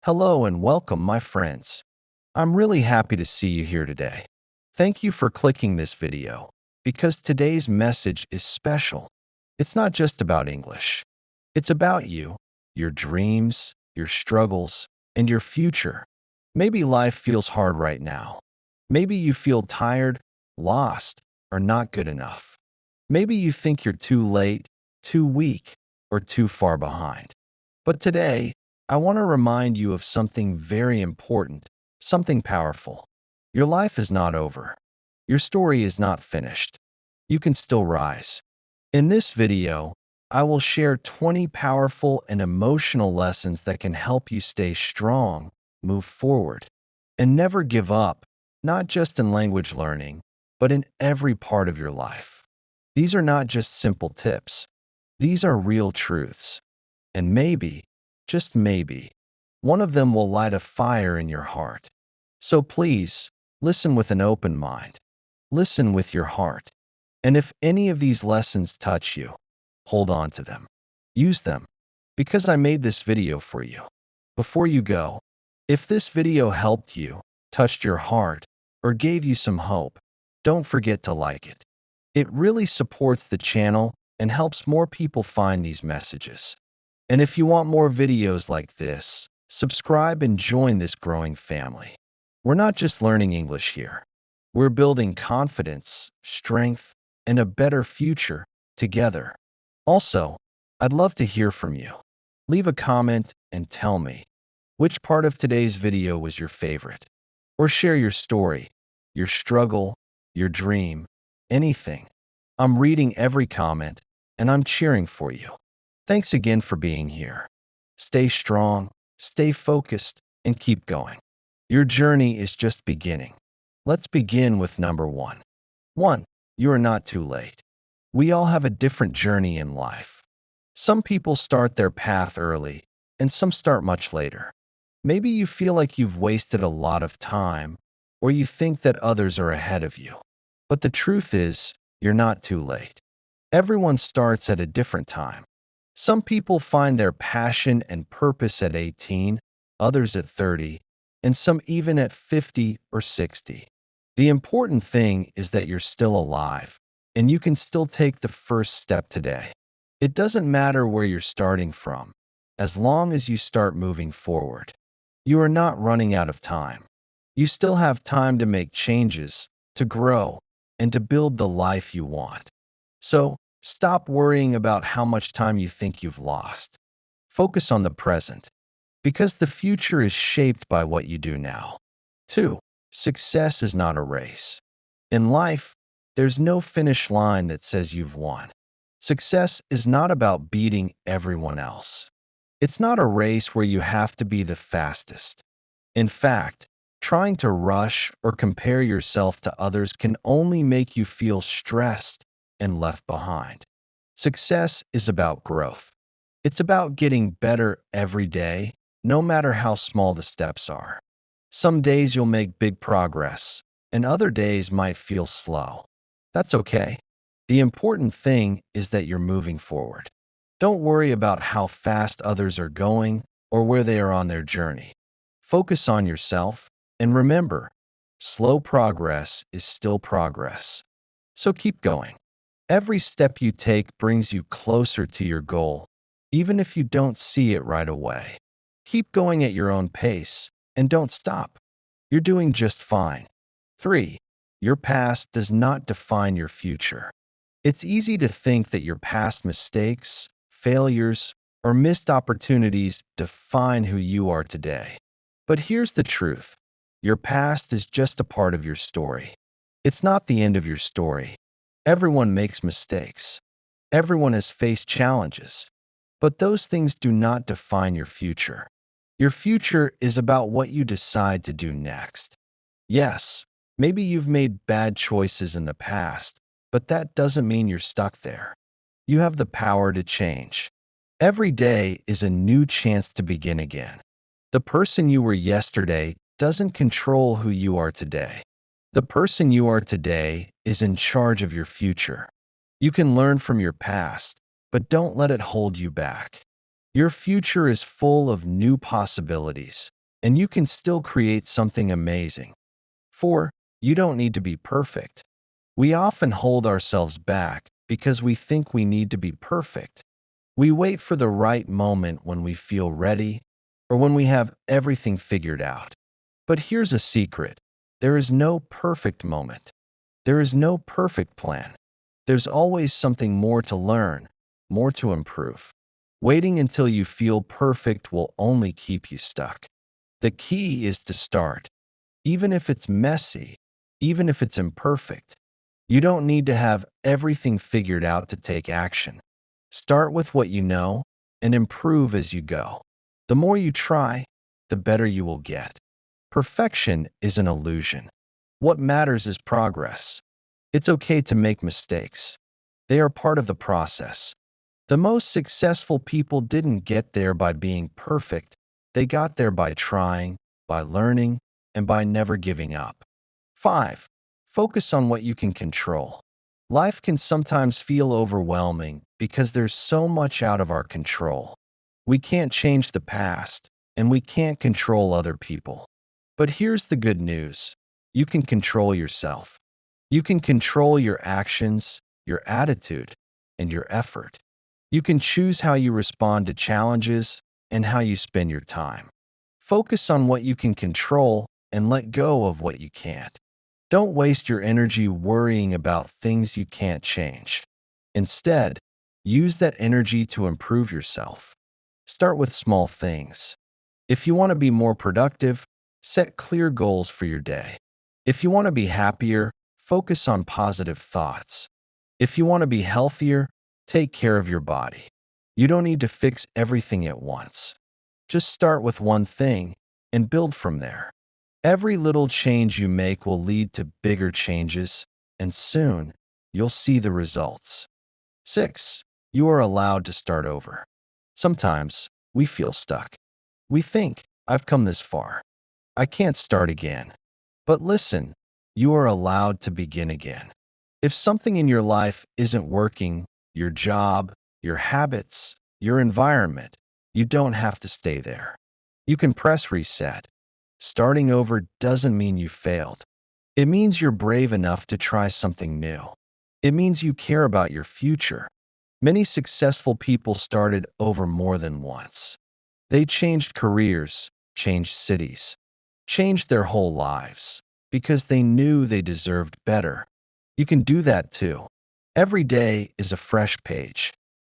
Hello and welcome, my friends. I'm really happy to see you here today. Thank you for clicking this video because today's message is special. It's not just about English. It's about you, your dreams, your struggles, and your future. Maybe life feels hard right now. Maybe you feel tired, lost, or not good enough. Maybe you think you're too late, too weak, or too far behind. But today, I want to remind you of something very important, something powerful. Your life is not over. Your story is not finished. You can still rise. In this video, I will share 20 powerful and emotional lessons that can help you stay strong, move forward, and never give up, not just in language learning, but in every part of your life. These are not just simple tips. These are real truths. And maybe, just maybe, one of them will light a fire in your heart. So please, listen with an open mind. Listen with your heart. And if any of these lessons touch you, hold on to them. Use them, because I made this video for you. Before you go, if this video helped you, touched your heart, or gave you some hope, don't forget to like it. It really supports the channel and helps more people find these messages. And if you want more videos like this, subscribe and join this growing family. We're not just learning English here. We're building confidence, strength, and a better future together. Also, I'd love to hear from you. Leave a comment and tell me which part of today's video was your favorite. Or share your story, your struggle, your dream, anything. I'm reading every comment and I'm cheering for you. Thanks again for being here. Stay strong, stay focused, and keep going. Your journey is just beginning. Let's begin with number one. 1. You are not too late. We all have a different journey in life. Some people start their path early, and some start much later. Maybe you feel like you've wasted a lot of time, or you think that others are ahead of you. But the truth is, you're not too late. Everyone starts at a different time. Some people find their passion and purpose at 18, others at 30, and some even at 50 or 60. The important thing is that you're still alive, and you can still take the first step today. It doesn't matter where you're starting from, as long as you start moving forward. You are not running out of time. You still have time to make changes, to grow, and to build the life you want. So, stop worrying about how much time you think you've lost. Focus on the present, because the future is shaped by what you do now. 2. Success is not a race. In life, there's no finish line that says you've won. Success is not about beating everyone else. It's not a race where you have to be the fastest. In fact, trying to rush or compare yourself to others can only make you feel stressed and left behind. Success is about growth. It's about getting better every day, no matter how small the steps are. Some days you'll make big progress, and other days might feel slow. That's okay. The important thing is that you're moving forward. Don't worry about how fast others are going or where they are on their journey. Focus on yourself, and remember, slow progress is still progress. So keep going. Every step you take brings you closer to your goal, even if you don't see it right away. Keep going at your own pace, and don't stop. You're doing just fine. 3. Your past does not define your future. It's easy to think that your past mistakes, failures, or missed opportunities define who you are today. But here's the truth. Your past is just a part of your story. It's not the end of your story. Everyone makes mistakes. Everyone has faced challenges. But those things do not define your future. Your future is about what you decide to do next. Yes, maybe you've made bad choices in the past, but that doesn't mean you're stuck there. You have the power to change. Every day is a new chance to begin again. The person you were yesterday doesn't control who you are today. The person you are today is in charge of your future. You can learn from your past, but don't let it hold you back. Your future is full of new possibilities, and you can still create something amazing. 4. You don't need to be perfect. We often hold ourselves back because we think we need to be perfect. We wait for the right moment when we feel ready or when we have everything figured out. But here's a secret: there is no perfect moment. There is no perfect plan. There's always something more to learn, more to improve. Waiting until you feel perfect will only keep you stuck. The key is to start, even if it's messy, even if it's imperfect. You don't need to have everything figured out to take action. Start with what you know and improve as you go. The more you try, the better you will get. Perfection is an illusion. What matters is progress. It's okay to make mistakes. They are part of the process. The most successful people didn't get there by being perfect. They got there by trying, by learning, and by never giving up. 5. Focus on what you can control. Life can sometimes feel overwhelming because there's so much out of our control. We can't change the past, and we can't control other people. But here's the good news: you can control yourself. You can control your actions, your attitude, and your effort. You can choose how you respond to challenges and how you spend your time. Focus on what you can control and let go of what you can't. Don't waste your energy worrying about things you can't change. Instead, use that energy to improve yourself. Start with small things. If you want to be more productive, set clear goals for your day. If you want to be happier, focus on positive thoughts. If you want to be healthier, take care of your body. You don't need to fix everything at once. Just start with one thing and build from there. Every little change you make will lead to bigger changes, and soon you'll see the results. 6. You are allowed to start over. Sometimes we feel stuck. We think, I've come this far. I can't start again. But listen, you are allowed to begin again. If something in your life isn't working, your job, your habits, your environment, you don't have to stay there. You can press reset. Starting over doesn't mean you failed. It means you're brave enough to try something new. It means you care about your future. Many successful people started over more than once. They changed careers, changed cities, changed their whole lives because they knew they deserved better. You can do that too. Every day is a fresh page.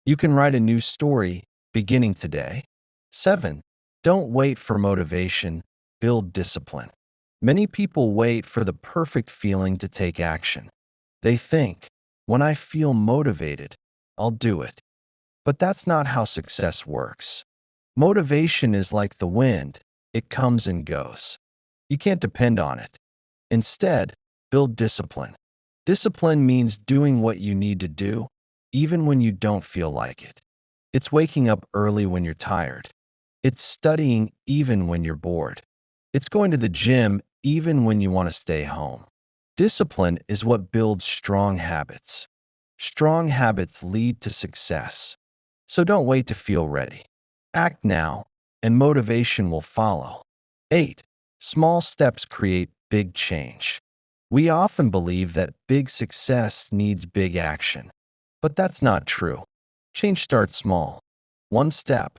You can write a new story beginning today. 7. Don't wait for motivation, build discipline. Many people wait for the perfect feeling to take action. They think, when I feel motivated, I'll do it. But that's not how success works. Motivation is like the wind, it comes and goes. You can't depend on it. Instead, build discipline. Discipline means doing what you need to do, even when you don't feel like it. It's waking up early when you're tired. It's studying even when you're bored. It's going to the gym even when you want to stay home. Discipline is what builds strong habits. Strong habits lead to success. So don't wait to feel ready. Act now, and motivation will follow. 8. Small steps create big change. We often believe that big success needs big action, but that's not true. Change starts small. One step,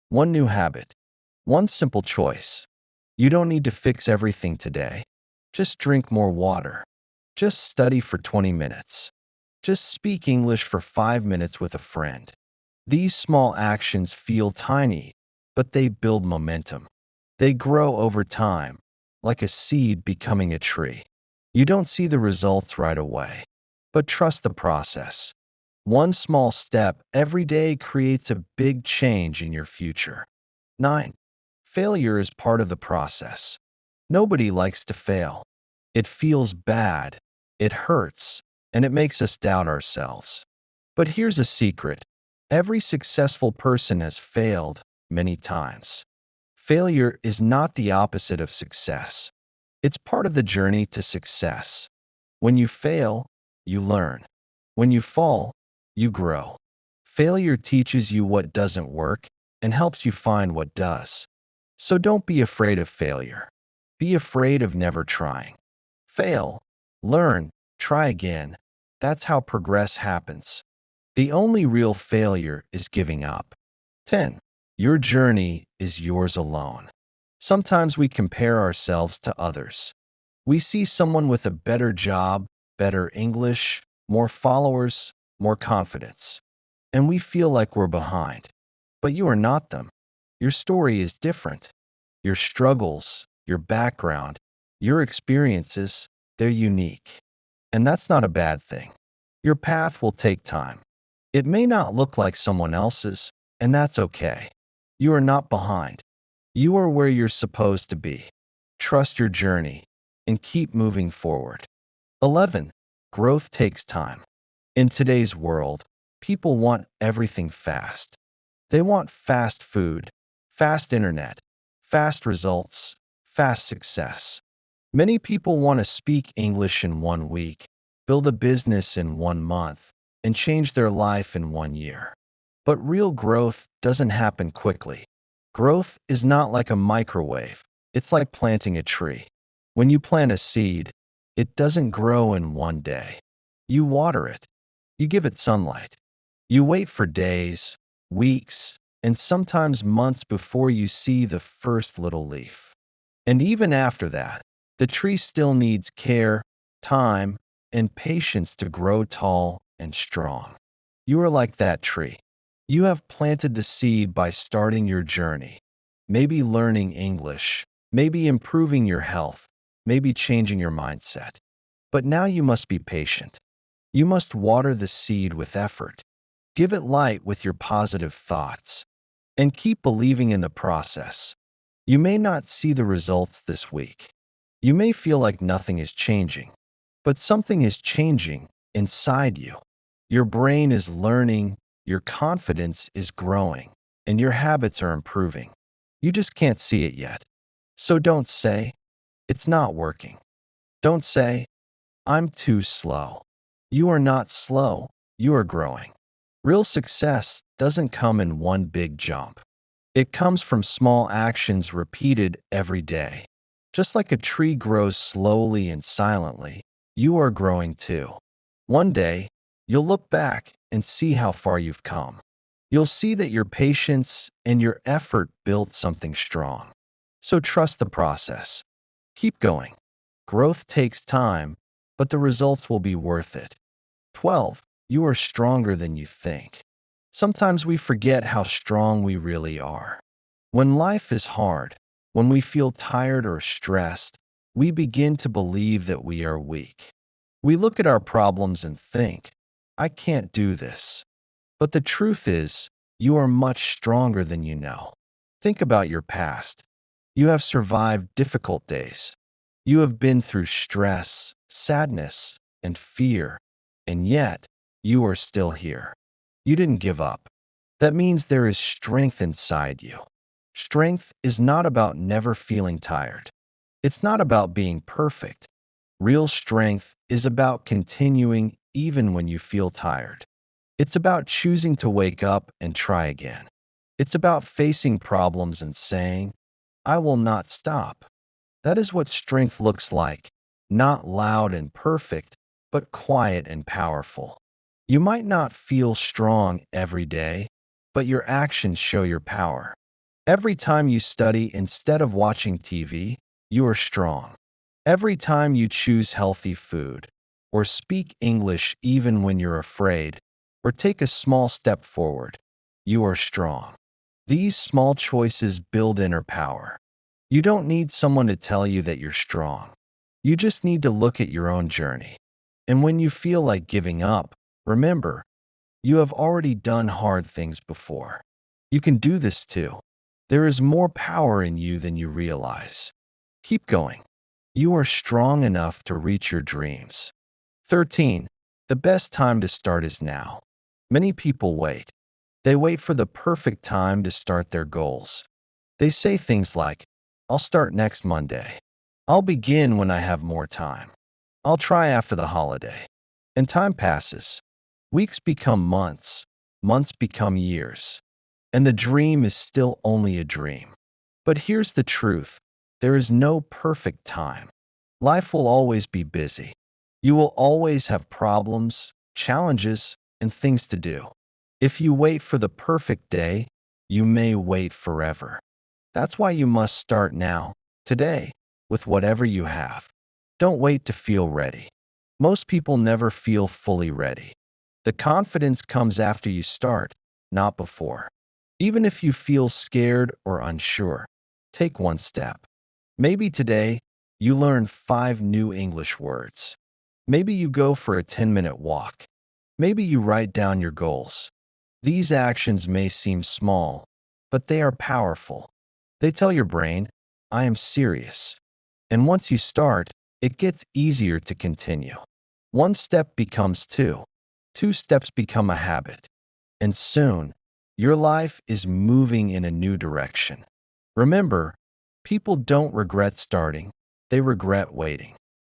one new habit, one simple choice. You don't need to fix everything today. Just drink more water. Just study for 20 minutes. Just speak English for 5 minutes with a friend. These small actions feel tiny, but they build momentum. They grow over time, like a seed becoming a tree. You don't see the results right away, but trust the process. One small step every day creates a big change in your future. 9. Failure is part of the process. Nobody likes to fail. It feels bad, it hurts, and it makes us doubt ourselves. But here's a secret: every successful person has failed many times. Failure is not the opposite of success. It's part of the journey to success. When you fail, you learn. When you fall, you grow. Failure teaches you what doesn't work, and helps you find what does. So don't be afraid of failure. Be afraid of never trying. Fail, learn, try again. That's how progress happens. The only real failure is giving up. 10. Your journey is yours alone. Sometimes we compare ourselves to others. We see someone with a better job, better English, more followers, more confidence, and we feel like we're behind. But you are not them. Your story is different. Your struggles, your background, your experiences, they're unique. And that's not a bad thing. Your path will take time. It may not look like someone else's, and that's okay. You are not behind. You are where you're supposed to be. Trust your journey and keep moving forward. 11. Growth takes time. In today's world, people want everything fast. They want fast food, fast internet, fast results, fast success. Many people want to speak English in 1 week, build a business in 1 month, and change their life in 1 year. But real growth doesn't happen quickly. Growth is not like a microwave. It's like planting a tree. When you plant a seed, it doesn't grow in 1 day. You water it. You give it sunlight. You wait for days, weeks, and sometimes months before you see the first little leaf. And even after that, the tree still needs care, time, and patience to grow tall and strong. You are like that tree. You have planted the seed by starting your journey, maybe learning English, maybe improving your health, maybe changing your mindset. But now you must be patient. You must water the seed with effort. Give it light with your positive thoughts. And keep believing in the process. You may not see the results this week. You may feel like nothing is changing. But something is changing inside you. Your brain is learning, your confidence is growing, and your habits are improving. You just can't see it yet. So don't say, it's not working. Don't say, I'm too slow. You are not slow, you are growing. Real success doesn't come in one big jump. It comes from small actions repeated every day. Just like a tree grows slowly and silently, you are growing too. One day, you'll look back and see how far you've come. You'll see that your patience and your effort built something strong. So trust the process. Keep going. Growth takes time, but the results will be worth it. 12. You are stronger than you think. Sometimes we forget how strong we really are. When life is hard, when we feel tired or stressed, we begin to believe that we are weak. We look at our problems and think, I can't do this. But the truth is, you are much stronger than you know. Think about your past. You have survived difficult days. You have been through stress, sadness, and fear, and yet you are still here. You didn't give up. That means there is strength inside you. Strength is not about never feeling tired. It's not about being perfect. Real strength is about continuing even when you feel tired. It's about choosing to wake up and try again. It's about facing problems and saying, I will not stop. That is what strength looks like, not loud and perfect, but quiet and powerful. You might not feel strong every day, but your actions show your power. Every time you study instead of watching TV, you are strong. Every time you choose healthy food, or speak English even when you're afraid, or take a small step forward, you are strong. These small choices build inner power. You don't need someone to tell you that you're strong. You just need to look at your own journey. And when you feel like giving up, remember, you have already done hard things before. You can do this too. There is more power in you than you realize. Keep going. You are strong enough to reach your dreams. 13. The best time to start is now. Many people wait. They wait for the perfect time to start their goals. They say things like, I'll start next Monday. I'll begin when I have more time. I'll try after the holiday. And time passes. Weeks become months. Months become years. and the dream is still only a dream. But here's the truth: there is no perfect time. Life will always be busy. You will always have problems, challenges, and things to do. If you wait for the perfect day, you may wait forever. That's why you must start now, today, with whatever you have. Don't wait to feel ready. Most people never feel fully ready. The confidence comes after you start, not before. Even if you feel scared or unsure, take one step. Maybe today you learn 5 new English words. Maybe you go for a 10-minute walk. Maybe you write down your goals. These actions may seem small, but they are powerful. They tell your brain, I am serious. And once you start, it gets easier to continue. One step becomes two. Two steps become a habit. And soon, your life is moving in a new direction. Remember, people don't regret starting, they regret waiting.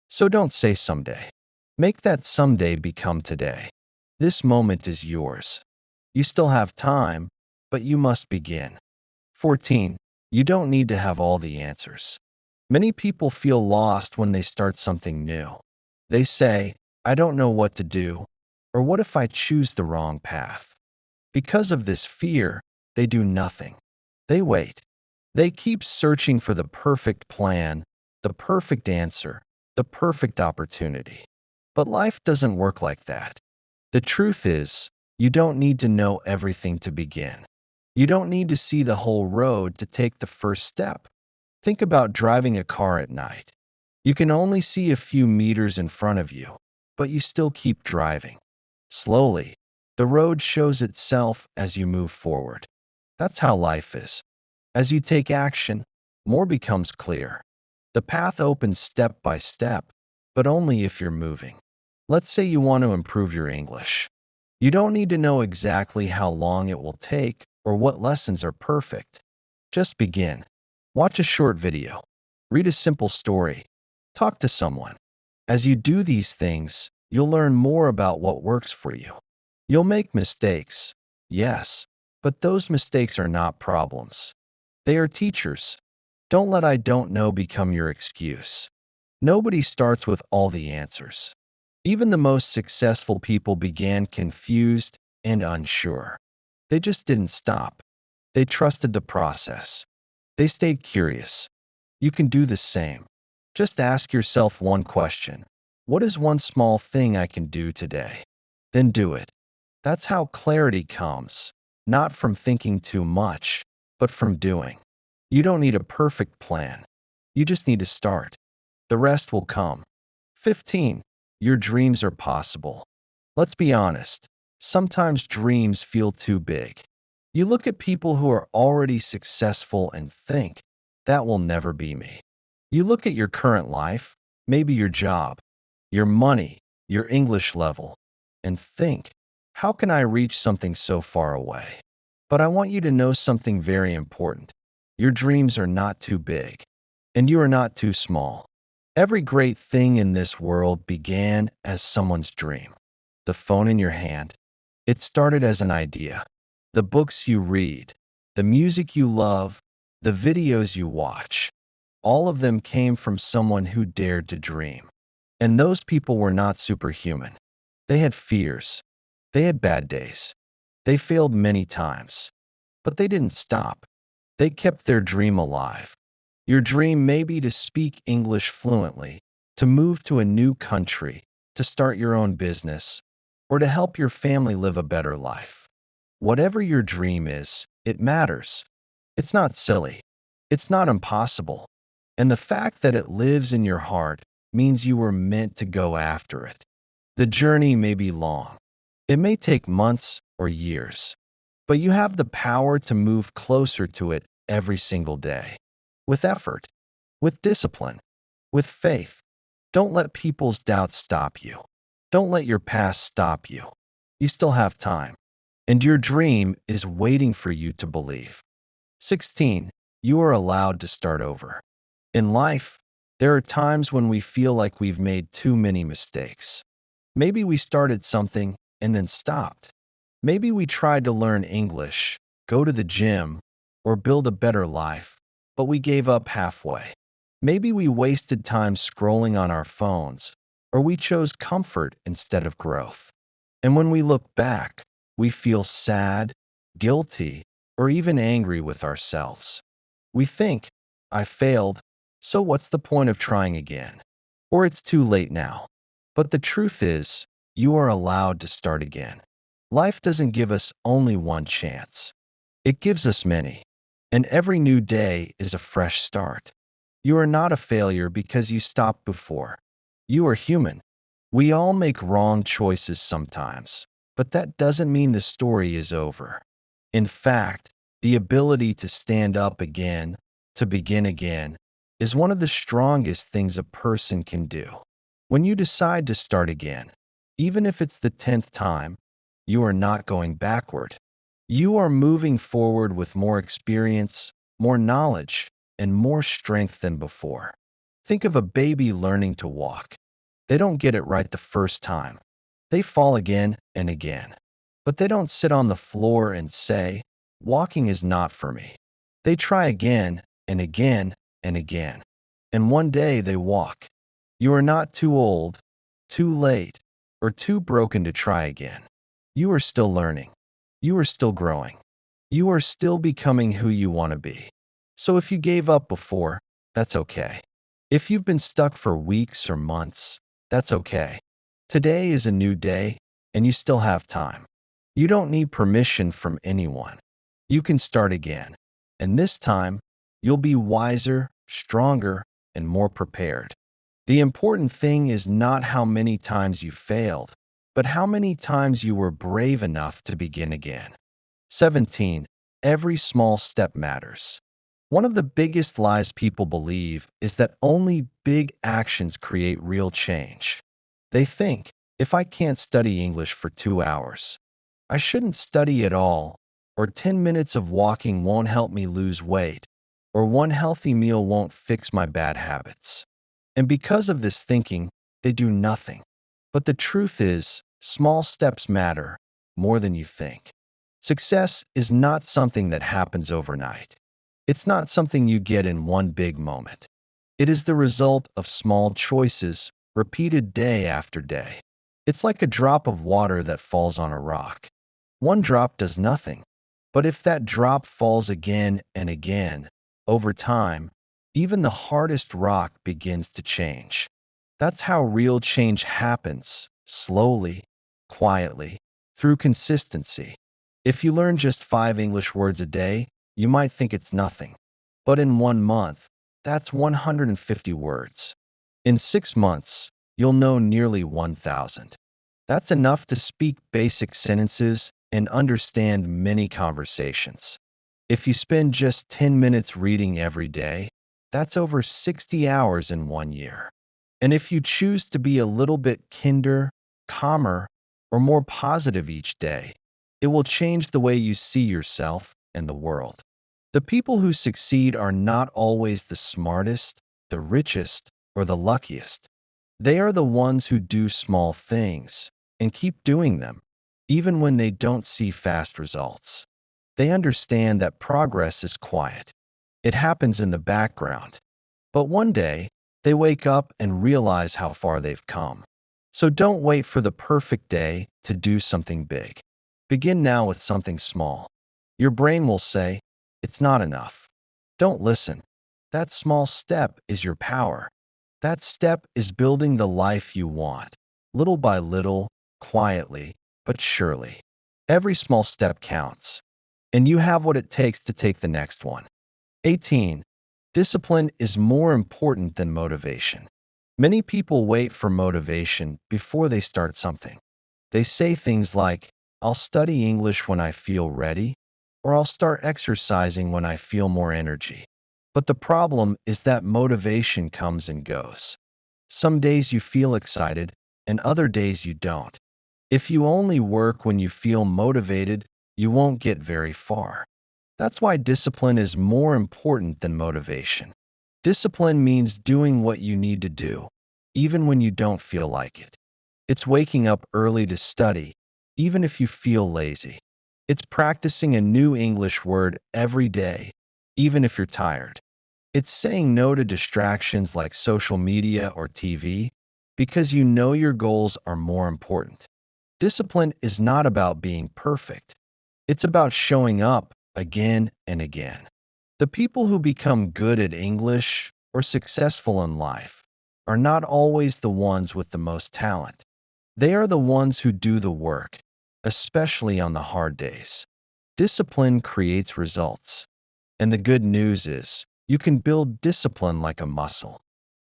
So don't say someday. Make that someday become today. This moment is yours. You still have time, but you must begin. 14. You don't need to have all the answers. Many people feel lost when they start something new. They say, I don't know what to do, or what if I choose the wrong path? Because of this fear, they do nothing. They wait. They keep searching for the perfect plan, the perfect answer, the perfect opportunity. But life doesn't work like that. The truth is, you don't need to know everything to begin. You don't need to see the whole road to take the first step. Think about driving a car at night. You can only see a few meters in front of you, but you still keep driving. Slowly, the road shows itself as you move forward. That's how life is. As you take action, more becomes clear. The path opens step by step, but only if you're moving. Let's say you want to improve your English. You don't need to know exactly how long it will take or what lessons are perfect. Just begin. Watch a short video. Read a simple story. Talk to someone. As you do these things, you'll learn more about what works for you. You'll make mistakes, yes, but those mistakes are not problems. They are teachers. Don't let I don't know become your excuse. Nobody starts with all the answers. Even the most successful people began confused and unsure. They just didn't stop. They trusted the process. They stayed curious. You can do the same. Just ask yourself one question. What is one small thing I can do today? Then do it. That's how clarity comes, not from thinking too much, but from doing. You don't need a perfect plan. You just need to start. The rest will come. 15. Your dreams are possible. Let's be honest. Sometimes dreams feel too big. You look at people who are already successful and think, that will never be me. You look at your current life, maybe your job, your money, your English level, and think, how can I reach something so far away? But I want you to know something very important. Your dreams are not too big, and you are not too small. Every great thing in this world began as someone's dream. The phone in your hand, it started as an idea. The books you read, the music you love, the videos you watch, all of them came from someone who dared to dream. And those people were not superhuman. They had fears. They had bad days. They failed many times. But they didn't stop. They kept their dream alive. Your dream may be to speak English fluently, to move to a new country, to start your own business, or to help your family live a better life. Whatever your dream is, it matters. It's not silly. It's not impossible. And the fact that it lives in your heart means you were meant to go after it. The journey may be long. It may take months or years, but you have the power to move closer to it every single day. With effort, with discipline, with faith. Don't let people's doubts stop you. Don't let your past stop you. You still have time, and your dream is waiting for you to believe. 16. You are allowed to start over. In life, there are times when we feel like we've made too many mistakes. Maybe we started something and then stopped. Maybe we tried to learn English, go to the gym, or build a better life, but we gave up halfway. Maybe we wasted time scrolling on our phones, or we chose comfort instead of growth. And when we look back, we feel sad, guilty, or even angry with ourselves. We think, I failed, so what's the point of trying again? Or it's too late now. But the truth is, you are allowed to start again. Life doesn't give us only one chance. It gives us many. And every new day is a fresh start. You are not a failure because you stopped before. You are human. We all make wrong choices sometimes, but that doesn't mean the story is over. In fact, the ability to stand up again, to begin again, is one of the strongest things a person can do. When you decide to start again, even if it's the 10th time, you are not going backward. You are moving forward with more experience, more knowledge, and more strength than before. Think of a baby learning to walk. They don't get it right the first time. They fall again and again. But they don't sit on the floor and say, walking is not for me. They try again and again and again. And one day they walk. You are not too old, too late, or too broken to try again. You are still learning. You are still growing. You are still becoming who you want to be. So if you gave up before, that's okay. If you've been stuck for weeks or months, that's okay. Today is a new day, and you still have time. You don't need permission from anyone. You can start again. And this time, you'll be wiser, stronger, and more prepared. The important thing is not how many times you failed, but how many times you were brave enough to begin again. 17. Every small step matters. One of the biggest lies people believe is that only big actions create real change. They think, if I can't study English for 2 hours, I shouldn't study at all, or 10 minutes of walking won't help me lose weight, or one healthy meal won't fix my bad habits. And because of this thinking, they do nothing. But the truth is, small steps matter more than you think. Success is not something that happens overnight. It's not something you get in one big moment. It is the result of small choices repeated day after day. It's like a drop of water that falls on a rock. One drop does nothing. But if that drop falls again and again, over time, even the hardest rock begins to change. That's how real change happens, slowly, quietly, through consistency. If you learn just 5 English words a day, you might think it's nothing. But in 1 month, that's 150 words. In 6 months, you'll know nearly 1,000. That's enough to speak basic sentences and understand many conversations. If you spend just 10 minutes reading every day, that's over 60 hours in 1 year. And if you choose to be a little bit kinder, calmer, or more positive each day, it will change the way you see yourself and the world. The people who succeed are not always the smartest, the richest, or the luckiest. They are the ones who do small things and keep doing them, even when they don't see fast results. They understand that progress is quiet. It happens in the background. But one day, they wake up and realize how far they've come. So don't wait for the perfect day to do something big. Begin now with something small. Your brain will say, it's not enough. Don't listen. That small step is your power. That step is building the life you want, little by little, quietly, but surely. Every small step counts, and you have what it takes to take the next one. 18. Discipline is more important than motivation. Many people wait for motivation before they start something. They say things like, I'll study English when I feel ready, or I'll start exercising when I feel more energy. But the problem is that motivation comes and goes. Some days you feel excited, and other days you don't. If you only work when you feel motivated, you won't get very far. That's why discipline is more important than motivation. Discipline means doing what you need to do, even when you don't feel like it. It's waking up early to study, even if you feel lazy. It's practicing a new English word every day, even if you're tired. It's saying no to distractions like social media or TV because you know your goals are more important. Discipline is not about being perfect. It's about showing up again and again. The people who become good at English or successful in life are not always the ones with the most talent. They are the ones who do the work, especially on the hard days. Discipline creates results. And the good news is, you can build discipline like a muscle.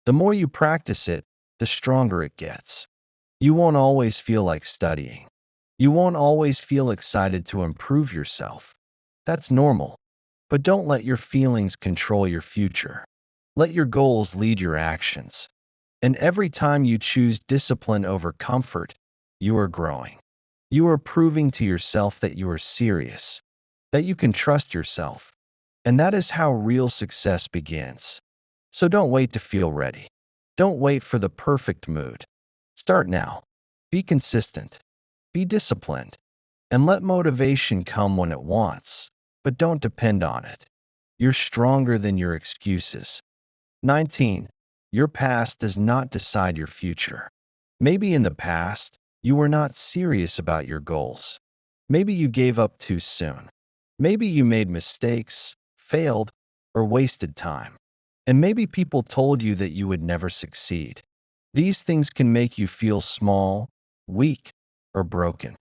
The more you practice it, the stronger it gets. You won't always feel like studying. You won't always feel excited to improve yourself. That's normal. But don't let your feelings control your future. Let your goals lead your actions. And every time you choose discipline over comfort, you are growing. You are proving to yourself that you are serious, that you can trust yourself. And that is how real success begins. So don't wait to feel ready. Don't wait for the perfect mood. Start now. Be consistent. Be disciplined. And let motivation come when it wants, but don't depend on it. You're stronger than your excuses. 19. Your past does not decide your future. Maybe in the past, you were not serious about your goals. Maybe you gave up too soon. Maybe you made mistakes, failed, or wasted time. And maybe people told you that you would never succeed. These things can make you feel small, weak, or broken.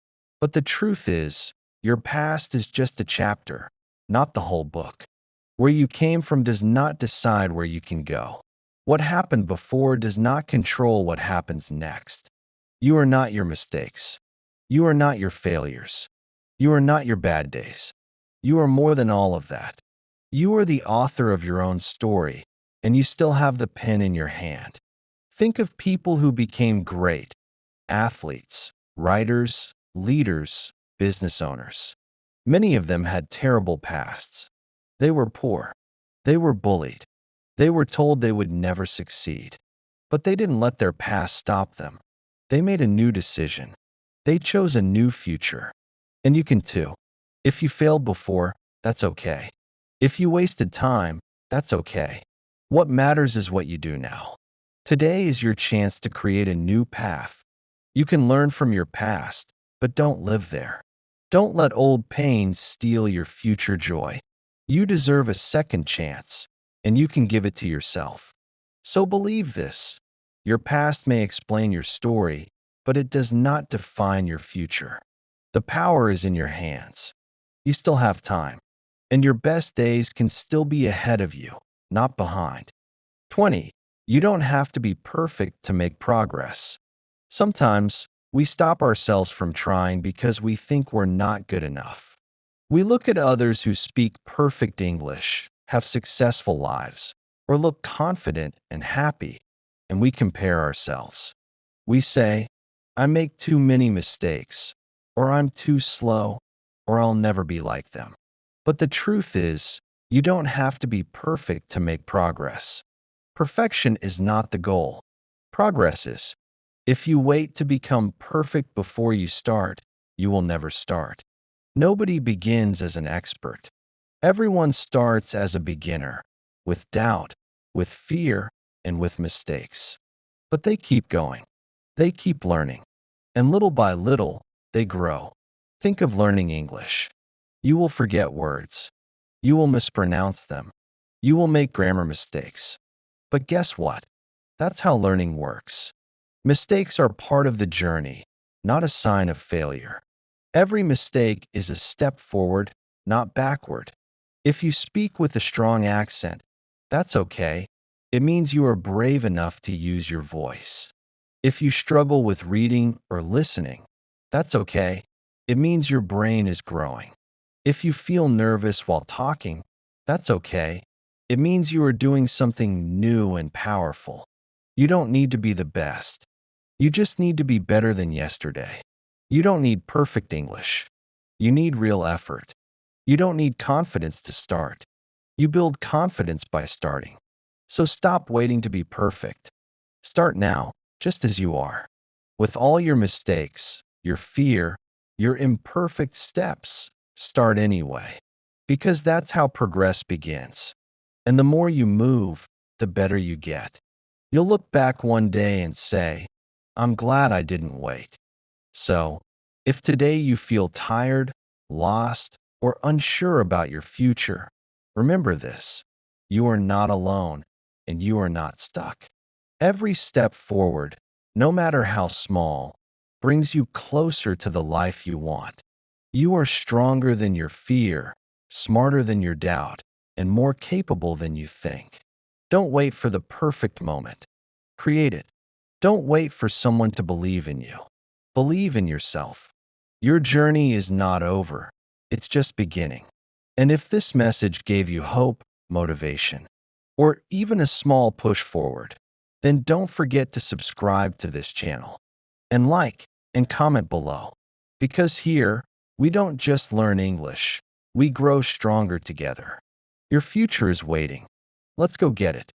But the truth is, your past is just a chapter, not the whole book. Where you came from does not decide where you can go. What happened before does not control what happens next. You are not your mistakes. You are not your failures. You are not your bad days. You are more than all of that. You are the author of your own story, and you still have the pen in your hand. Think of people who became great: athletes, writers, leaders, business owners. Many of them had terrible pasts. They were poor. They were bullied. They were told they would never succeed. But they didn't let their past stop them. They made a new decision. They chose a new future. And you can too. If you failed before, that's okay. If you wasted time, that's okay. What matters is what you do now. Today is your chance to create a new path. You can learn from your past, but don't live there. Don't let old pains steal your future joy. You deserve a second chance, and you can give it to yourself. So believe this. Your past may explain your story, but it does not define your future. The power is in your hands. You still have time, and your best days can still be ahead of you, not behind. 20. You don't have to be perfect to make progress. Sometimes we stop ourselves from trying because we think we're not good enough. We look at others who speak perfect English, have successful lives, or look confident and happy, and we compare ourselves. We say, I make too many mistakes, or I'm too slow, or I'll never be like them. But the truth is, you don't have to be perfect to make progress. Perfection is not the goal. Progress is. If you wait to become perfect before you start, you will never start. Nobody begins as an expert. Everyone starts as a beginner, with doubt, with fear, and with mistakes. But they keep going. They keep learning. And little by little, they grow. Think of learning English. You will forget words. You will mispronounce them. You will make grammar mistakes. But guess what? That's how learning works. Mistakes are part of the journey, not a sign of failure. Every mistake is a step forward, not backward. If you speak with a strong accent, that's okay. It means you are brave enough to use your voice. If you struggle with reading or listening, that's okay. It means your brain is growing. If you feel nervous while talking, that's okay. It means you are doing something new and powerful. You don't need to be the best. You just need to be better than yesterday. You don't need perfect English. You need real effort. You don't need confidence to start. You build confidence by starting. So stop waiting to be perfect. Start now, just as you are. With all your mistakes, your fear, your imperfect steps, start anyway. Because that's how progress begins. And the more you move, the better you get. You'll look back one day and say, I'm glad I didn't wait. So, if today you feel tired, lost, or unsure about your future, remember this: you are not alone and you are not stuck. Every step forward, no matter how small, brings you closer to the life you want. You are stronger than your fear, smarter than your doubt, and more capable than you think. Don't wait for the perfect moment. Create it. Don't wait for someone to believe in you. Believe in yourself. Your journey is not over. It's just beginning. And if this message gave you hope, motivation, or even a small push forward, then don't forget to subscribe to this channel and like and comment below. Because here, we don't just learn English, we grow stronger together. Your future is waiting. Let's go get it.